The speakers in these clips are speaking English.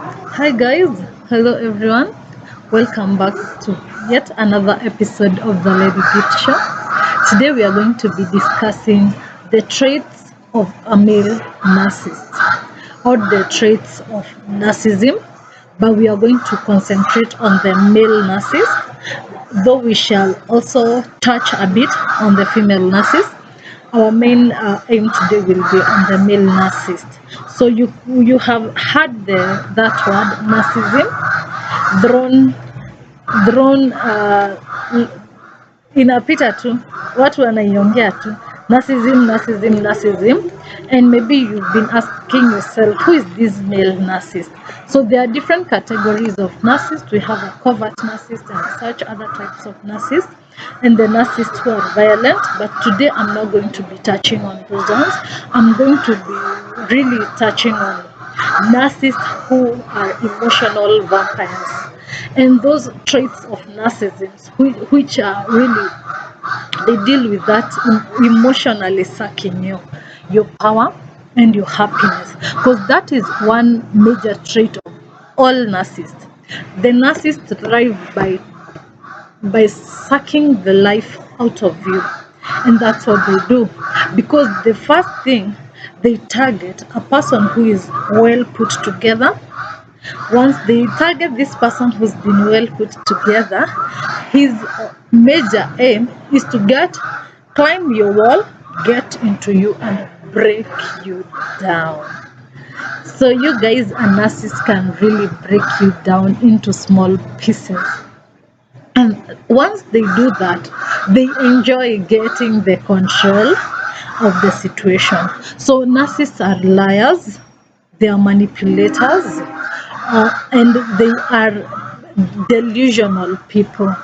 Hi guys, hello everyone. Welcome back to yet another episode of the Lady Gift Show. Today we are going to be discussing the traits of a male narcissist or the traits of narcissism, but we are going to concentrate on the male narcissist, though we shall also touch a bit on the female narcissist. Our main aim today will be on the male narcissist. So you have heard that word narcissism thrown inapita tu, watu wanaiongea tu, narcissism, and maybe you've been asking yourself, who is this male narcissist? So there are different categories of narcissists. We have a covert narcissist and such other types of narcissists, and the narcissists who are violent. But today I'm not going to be touching on those ones. I'm going to be really touching on narcissists who are emotional vampires, and those traits of narcissism which are really, they deal with that emotionally sucking your power and your happiness, because that is one major trait of all narcissists. The narcissists thrive by sucking the life out of you, and that's what they do, because the first thing they target a person who is well put together. Once they target this person who's been well put together, his major aim is to climb your wall, get into you, and break you down. So you guys, a narcissist can really break you down into small pieces. And once they do that, they enjoy getting the control of the situation. So narcissists are liars, they are manipulators, and they are delusional people.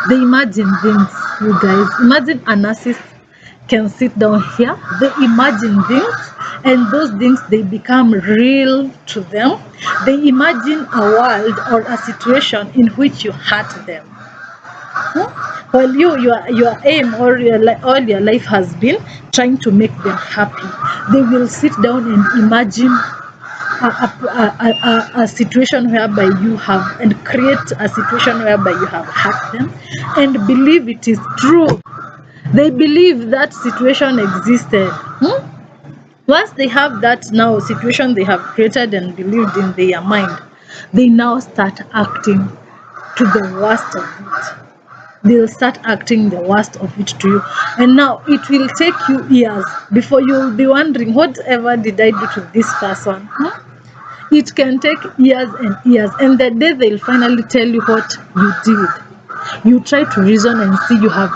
They imagine things, you guys. Imagine a narcissist can sit down here, they imagine things, and those things, they become real to them. They imagine a world or a situation in which you hurt them. While your aim or all your life has been trying to make them happy, they will sit down and imagine a situation whereby you have, and create a situation whereby you have hurt them, and believe it is true. They believe that situation existed. Once they have that now situation they have created and believed in their mind, they now start acting to the worst of it. They'll start acting the worst of it to you, and now it will take you years before you'll be wondering, whatever did I do to this person? It can take years and years, and the day they'll finally tell you what you did, you try to reason and see you have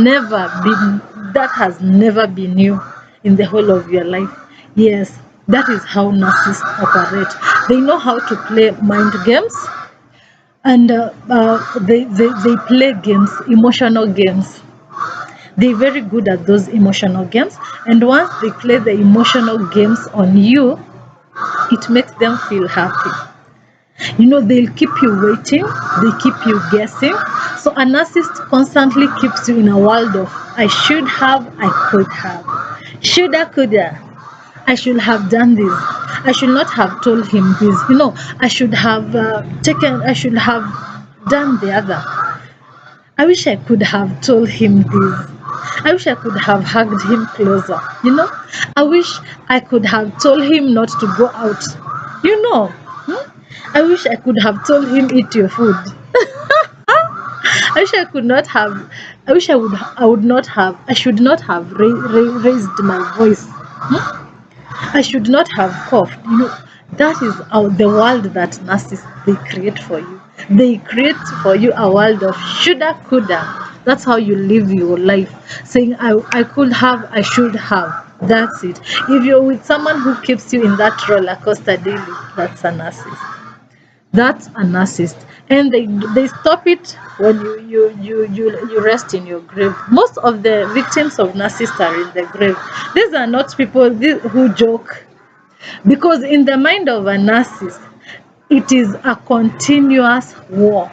never been, that has never been you in the whole of your life. Yes, that is how narcissists operate. They know how to play mind games, and they play games, emotional games. They're very good at those emotional games, and once they play the emotional games on you, it makes them feel happy. They'll keep you waiting, they keep you guessing. So a narcissist constantly keeps you in a world of I should have, I could have, shoulda, coulda, I should have done this, I should not have told him this, I should have I should have done the other. I wish I could have told him this. I wish I could have hugged him closer. I wish I could have told him not to go out. I wish I could have told him eat your food. I wish I could not have. I wish I would not have. I should not have raised my voice. I should not have coughed. That is the world that narcissists, they create for you. They create for you a world of shoulda, coulda. That's how you live your life, saying I could have, I should have. That's it. If you're with someone who keeps you in that roller coaster daily, that's a narcissist. That's a narcissist, and they stop it when you rest in your grave. Most of the victims of narcissists are in the grave. These are not people who joke, because in the mind of a narcissist, it is a continuous war.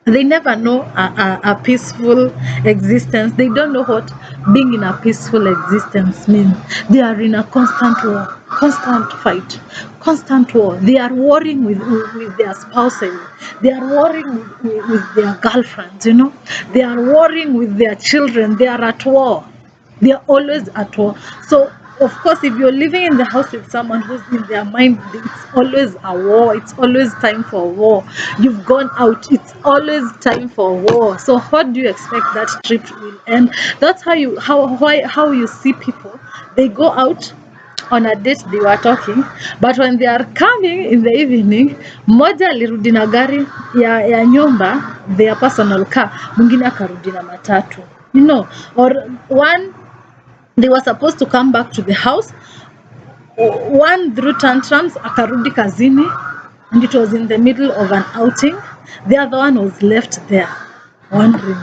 They never know a peaceful existence. They don't know what being in a peaceful existence means. They are in a constant war. constant fight, constant war. They are warring with their spouses. They are warring with their girlfriends, you know. They are warring with their children. They are at war. They are always at war. So of course, if you're living in the house with someone who's in their mind, it's always a war. It's always time for war. You've gone out. It's always time for war. So what do you expect that trip will end? That's how you see people. They go out on a date, they were talking, but when they are coming in the evening, mmoja alirudi na gari ya nyumba, their personal car, mwingine akarudi na matatu, you know. Or one, they were supposed to come back to the house, one threw tantrums akarudi kazini, and it was in the middle of an outing. The other one was left there wondering,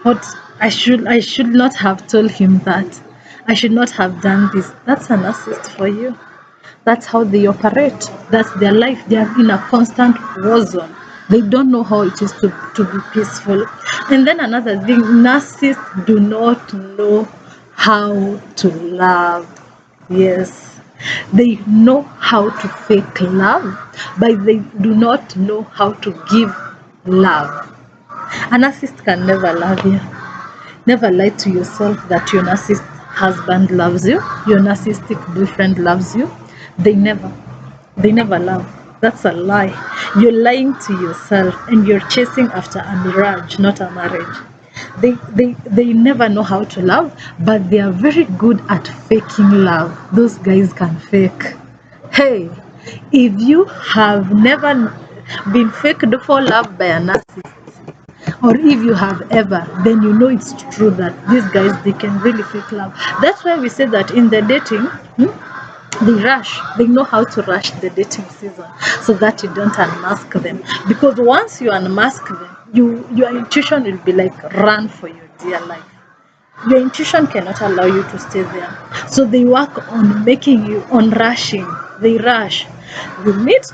what, I should not have told him that. I should not have done this. That's a narcissist for you. That's how they operate. That's their life. They are in a constant war zone. They don't know how it is to be peaceful. And then another thing, narcissists do not know how to love. Yes. They know how to fake love, but they do not know how to give love. A narcissist can never love you. Never lie to yourself that your narcissist husband loves you, your narcissistic boyfriend loves you. They never love. That's a lie. You're lying to yourself and you're chasing after a mirage, not a marriage. They never know how to love, but they are very good at faking love. Those guys can fake. Hey, if you have never been faked for love by a narcissist, or if you have ever, then you know it's true that these guys, they can really fake love. That's why we say that in the dating, they know how to rush the dating season so that you don't unmask them, because once you unmask them, your intuition will be like, run for your dear life. Your intuition cannot allow you to stay there, so they work on making you, on rushing. They rush. You meet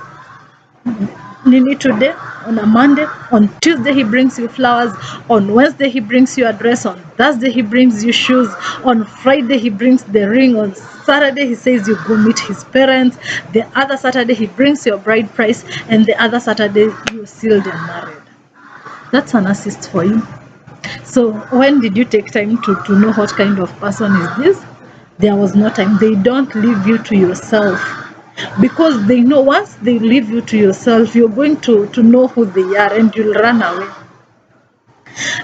Nini today, on a Monday, on Tuesday he brings you flowers, on Wednesday he brings you a dress, on Thursday he brings you shoes, on Friday he brings the ring, on Saturday he says you go meet his parents, the other Saturday he brings your bride price, and the other Saturday you sealed and married. That's an assist for you. So when did you take time to know what kind of person is this? There was no time. They don't leave you to yourself, because they know once they leave you to yourself, you're going to know who they are and you'll run away,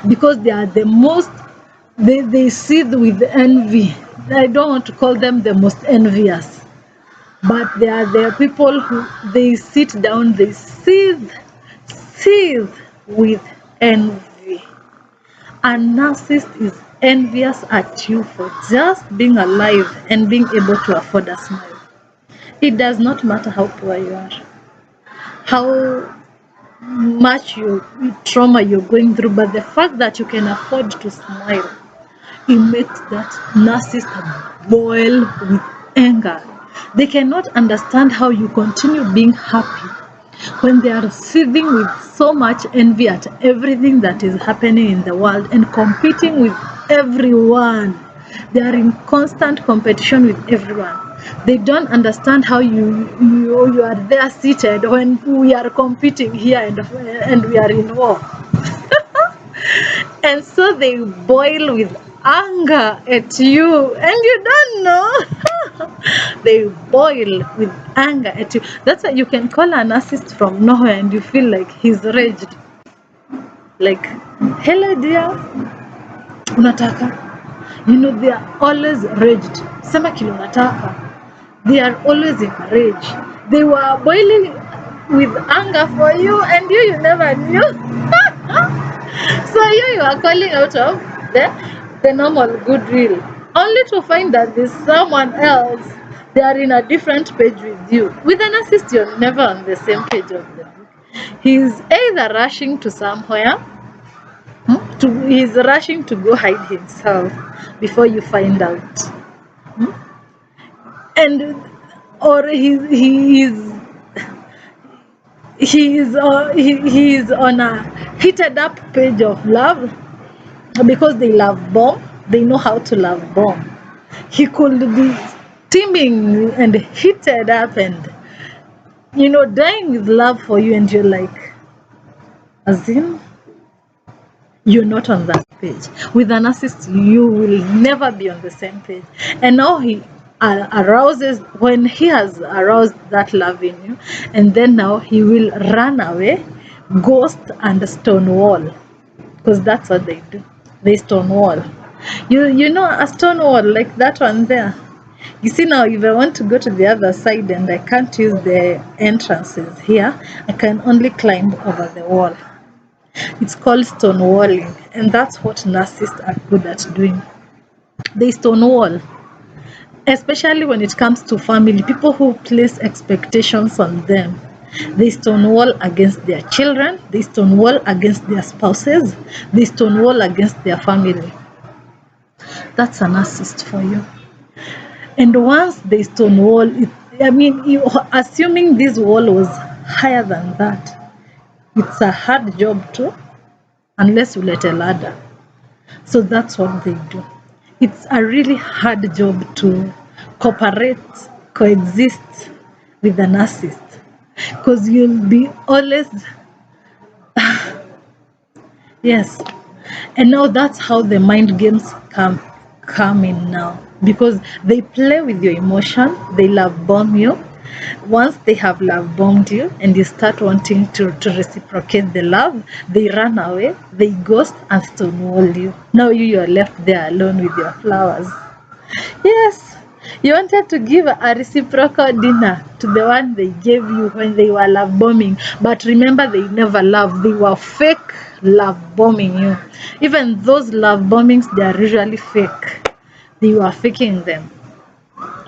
because they are the most, they seethe with envy. I don't want to call them the most envious, but they are the people who, they sit down, they seethe with envy. A narcissist is envious at you for just being alive and being able to afford a smile. It does not matter how poor you are, how much trauma you're going through, but the fact that you can afford to smile, it makes that narcissist boil with anger. They cannot understand how you continue being happy when they are seething with so much envy at everything that is happening in the world and competing with everyone. They are in constant competition with everyone. They don't understand how you are there seated when we are competing here and we are in war. And so they boil with anger at you and you don't know. They boil with anger at you. That's why you can call a narcissist from nowhere and you feel like he's raged. Like, hello dear, unataka? You know, they are always raged. Sema kile unataka. They are always in a rage. They were boiling with anger for you and you never knew. So you are calling out of the normal goodwill, only to find that there's someone else. They are in a different page with you. With an narcissist, you're never on the same page of the book. He's either rushing to somewhere, he's rushing to go hide himself before you find out, and or he is on a heated up page of love, because they love bomb. They know how to love bomb. He could be steaming and heated up and, dying with love for you, and you're like, as in, you're not on that page. With an narcissist, you will never be on the same page. And now he arouses, when he has aroused that love in you, and then now he will run away, ghost, and stonewall, because that's what they do. They stonewall. You know a stonewall like that one there. You see, now if I want to go to the other side and I can't use the entrances here, I can only climb over the wall. It's called stonewalling, and that's what narcissists are good at doing. They stonewall, especially when it comes to family, people who place expectations on them. They stonewall against their children, they stonewall against their spouses, they stonewall against their family. That's a narcissist for you. And once they stonewall it, assuming this wall was higher than that, it's a hard job too, unless you let a ladder. So that's what they do. It's a really hard job to cooperate, coexist with a narcissist, because you'll be always, yes. And now that's how the mind games come in now, because they play with your emotion, they love bomb you. Once they have love bombed you and you start wanting to reciprocate the love, they run away, they ghost and stonewall you. Now you are left there alone with your flowers. Yes, you wanted to give a reciprocal dinner to the one they gave you when they were love bombing, but remember, they never loved. They were fake love bombing you. Even those love bombings, they are usually fake. They were faking them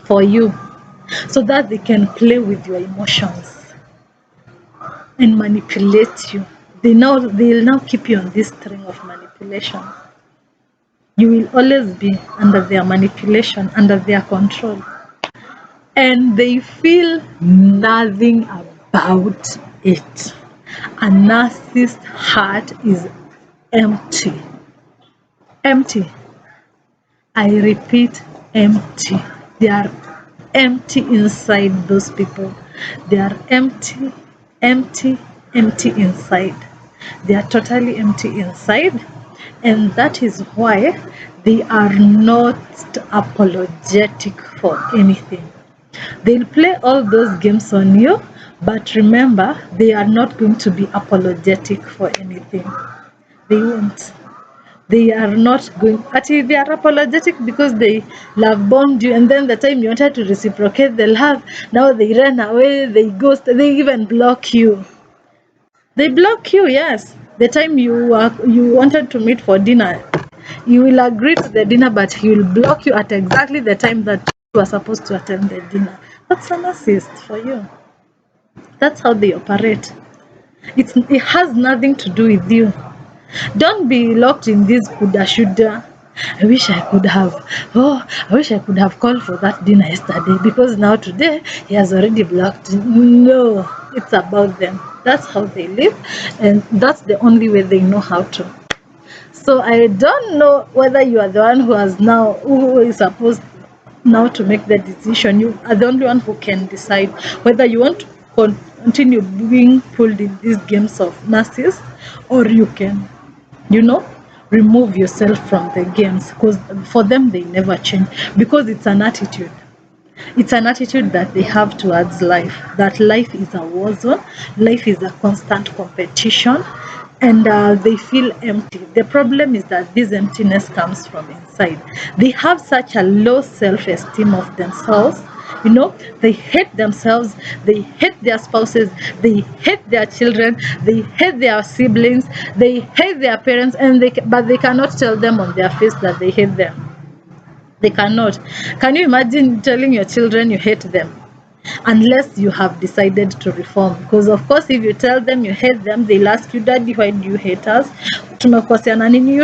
for you, so that they can play with your emotions and manipulate you. They'll now keep you on this string of manipulation. You will always be under their manipulation, under their control. And they feel nothing about it. A narcissist's heart is empty. Empty. I repeat, empty. They are empty inside, those people. They are empty, empty, empty inside. They are totally empty inside. And that is why they are not apologetic for anything. They'll play all those games on you, but remember, they are not going to be apologetic for anything. They won't. They are not going, actually, they are apologetic because they love bombed you, and then the time you wanted to reciprocate the love, now they run away, they ghost, they even block you. They block you, yes. The time you wanted to meet for dinner, you will agree to the dinner, but he will block you at exactly the time that you are supposed to attend the dinner. That's a narcissist for you. That's how they operate. It has nothing to do with you. Don't be locked in this coulda, shoulda. I wish I could have called for that dinner yesterday, because now today he has already blocked. No, it's about them. That's how they live, and that's the only way they know how to. So I don't know whether you are the one who is supposed now to make the decision. You are the only one who can decide whether you want to continue being pulled in these games of narcissists, or you can, remove yourself from the games, because for them they never change, because it's an attitude. It's an attitude that they have towards life, that life is a war zone, life is a constant competition, and they feel empty. The problem is that this emptiness comes from inside. They have such a low self-esteem of themselves. They hate themselves, they hate their spouses, they hate their children, they hate their siblings, they hate their parents, but they cannot tell them on their face that they hate them. They cannot. Can you imagine telling your children you hate them? Unless you have decided to reform. Because of course, if you tell them you hate them, they'll ask you, Daddy, why do you hate us? Tumekosana nini?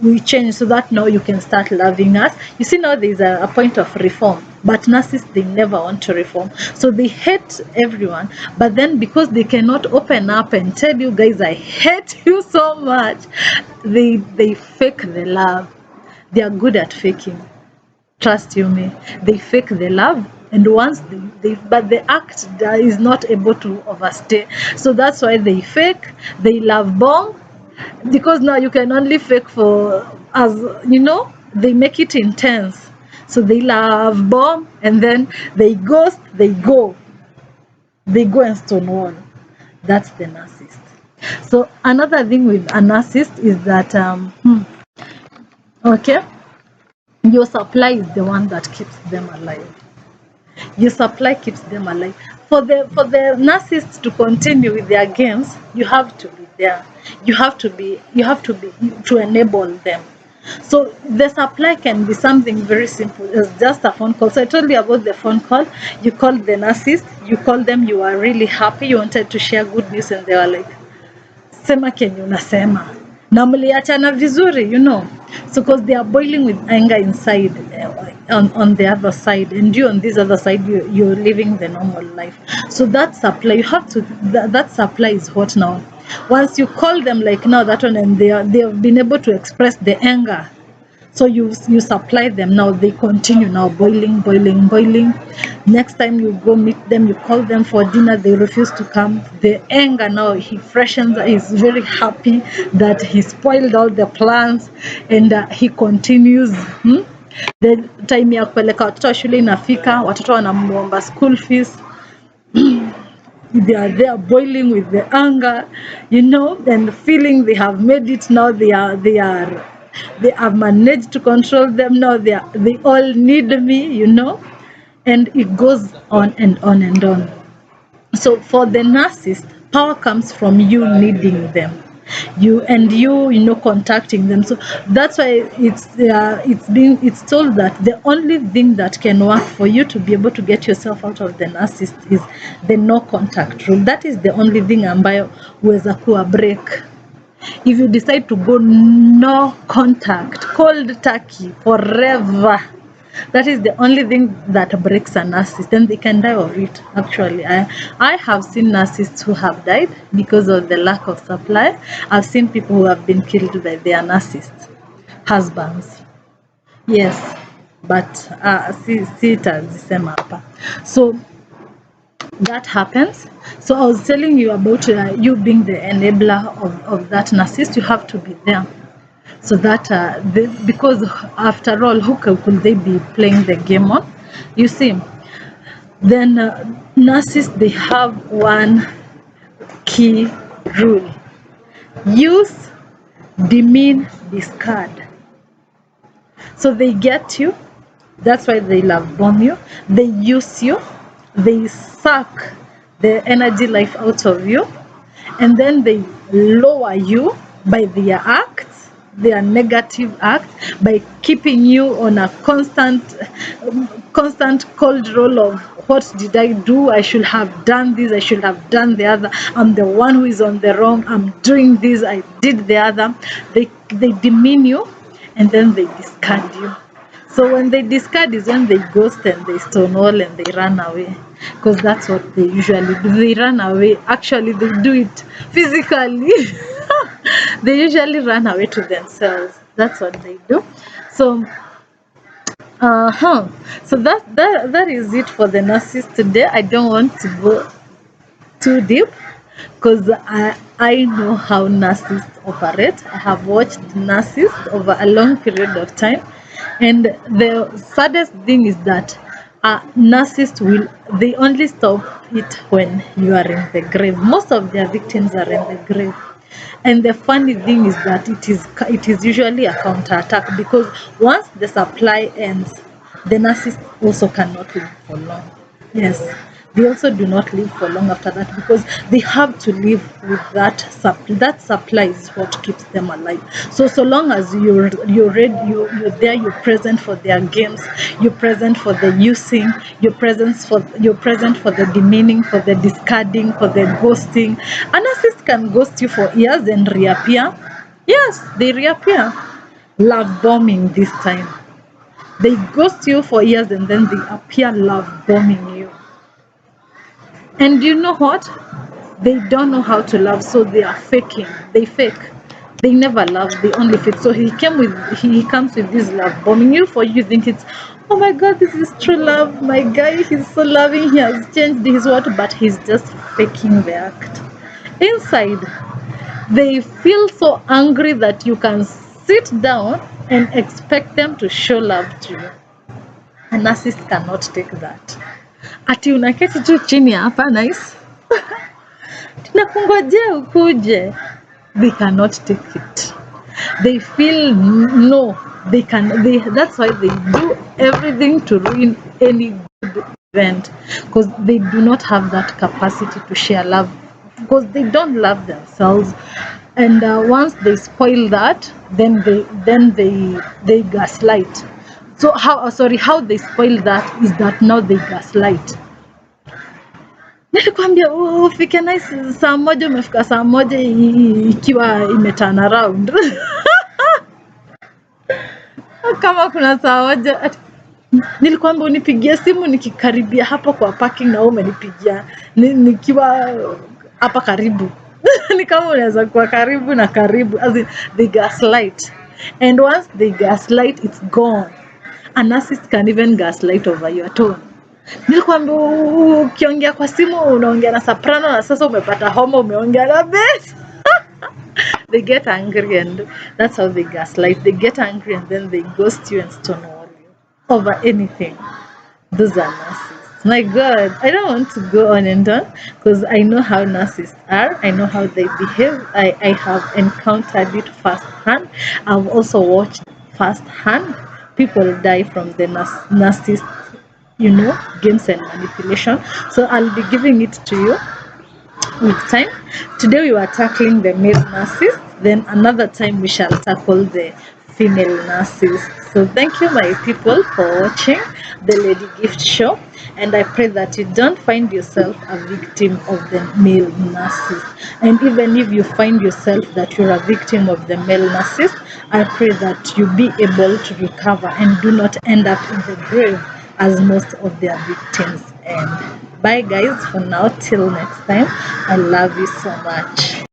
We change so that now you can start loving us. You see, now there's a point of reform. But narcissists, they never want to reform. So they hate everyone. But then because they cannot open up and tell you guys, I hate you so much, they fake the love. They are good at faking. Trust you me, they fake the love, and once but the act is not able to overstay. So that's why they fake, they love bomb, because now you can only fake for, as you know, they make it intense. So they love bomb, and then they ghost, they go and stonewall. That's the narcissist. So another thing with a narcissist is that okay, your supply is the one that keeps them alive. Your supply keeps them alive. For the narcissists to continue with their games, you have to be there. You have to be to enable them. So the supply can be something very simple. It's just a phone call. So I told you about the phone call. You called the narcissist, you called them, you are really happy, you wanted to share good news, and they were like, sema kenye unasema na mliachana vizuri, you know. So because they are boiling with anger inside, on the other side, and you on this other side, you're living the normal life. So that supply, you have to, that supply is hot now. Once you call them like now, that one, and they have been able to express the anger, so you supply them. Now they continue now boiling. Next time you go meet them, you call them for dinner, they refuse to come. The anger now, he freshens, he's very happy that he spoiled all the plans, and he continues. The time ya kupeleka watoto shule inafika, watoto wanamuomba school fees, they are there boiling with the anger, you know, and feeling they have made it. Now they have managed to control them. Now they all need me, you know, and it goes on and on and on. So for the narcissist, power comes from you needing them, you know, contacting them. So that's why it's told that the only thing that can work for you to be able to get yourself out of the narcissist is the no contact rule. That is the only thing ambayo huweza kuwa break. If you decide to go no contact, cold turkey forever, that is the only thing that breaks a narcissist, and they can die of it. Actually, I have seen narcissists who have died because of the lack of supply. I've seen people who have been killed by their narcissist husbands. Yes, but sitazisema hapa. So that happens. So I was telling you about you being the enabler of that narcissist. You have to be there. So that because after all, who could they be playing the game on? You see, then narcissists, they have one key rule: use, demean, discard. So they get you, that's why they love bomb you, they use you, they suck the energy life out of you, and then they lower you by their acts, their negative act, by keeping you on a constant cold roll of, what did I do? I should have done this, I should have done the other, I'm the one who is on the wrong, I'm doing this, I did the other. They demean you, and then they discard you. So when they discard is when they ghost and they stonewall and they run away, because that's what they usually do. They run away. Actually, they do it physically. They usually run away to themselves. That's what they do. So so that is it for the narcissist today. I don't want to go too deep, because I know how narcissists operate. I have watched narcissists over a long period of time, and the saddest thing is that narcissists they only stop it when you are in the grave. Most of their victims are in the grave. And the funny thing is that it is usually a counterattack, because once the supply ends, the narcissist also cannot live for long. Yes, they also do not live for long after that, because they have to live with that supply. That supply is what keeps them alive. So long as you're there, you're present for their games, you're present for the using, you're present for the demeaning, for the discarding, for the ghosting. A narcissist can ghost you for years and reappear. Yes, they reappear. Love bombing this time. They ghost you for years and then they appear love bombing you. And you know what? They don't know how to love, so they are faking. They fake. They never love, they only fit. So he comes with this love bombing you. For you think it's, oh my god, this is true love, my guy, he's so loving, he has changed his what, but he's just faking the act. Inside, they feel so angry that you can sit down and expect them to show love to you. A narcissist cannot take that. Ati unaketi tu chini hapa nice, tunakungojea ukuje. They cannot take it. They feel no, they can. That's why they do everything to ruin any good event, because they do not have that capacity to share love, because they don't love themselves. And once they spoil that, then they gaslight. So how they spoil that is that now they gaslight. Nilikwambia ufike nice saa moja, umefika saa moja ikiwa imeturn around. Kama kuna saa moja nilikwambia unipigie simu nikikaribia hapo kwa parking na umenipigia nikiwa hapa karibu. Ni kama unaweza kuwa karibu na karibu, as in they gaslight. And once they gaslight, it's gone. A narcissist can even gaslight over your tone. Nilikwambia ukiongea kwa simu unaongea na soprano na sasa umepata homa, umeongea na bass. They get angry, and that's how they gaslight. They get angry and then they ghost you and stonewall you over anything. Those are narcissists. My God, I don't want to go on and on because I know how narcissists are. I know how they behave. I have encountered it firsthand. I've also watched firsthand people die from the narcissist, games and manipulation. So I'll be giving it to you with time. Today we were tackling the male narcissist, then another time we shall tackle the female narcissist. So thank you, my people, for watching the Lady Gift Show, and I pray that you don't find yourself a victim of the male narcissist. And even if you find yourself that you're a victim of the male narcissist, I pray that you be able to recover and do not end up in the grave as most of their victims end. Bye guys, for now, till next time. I love you so much.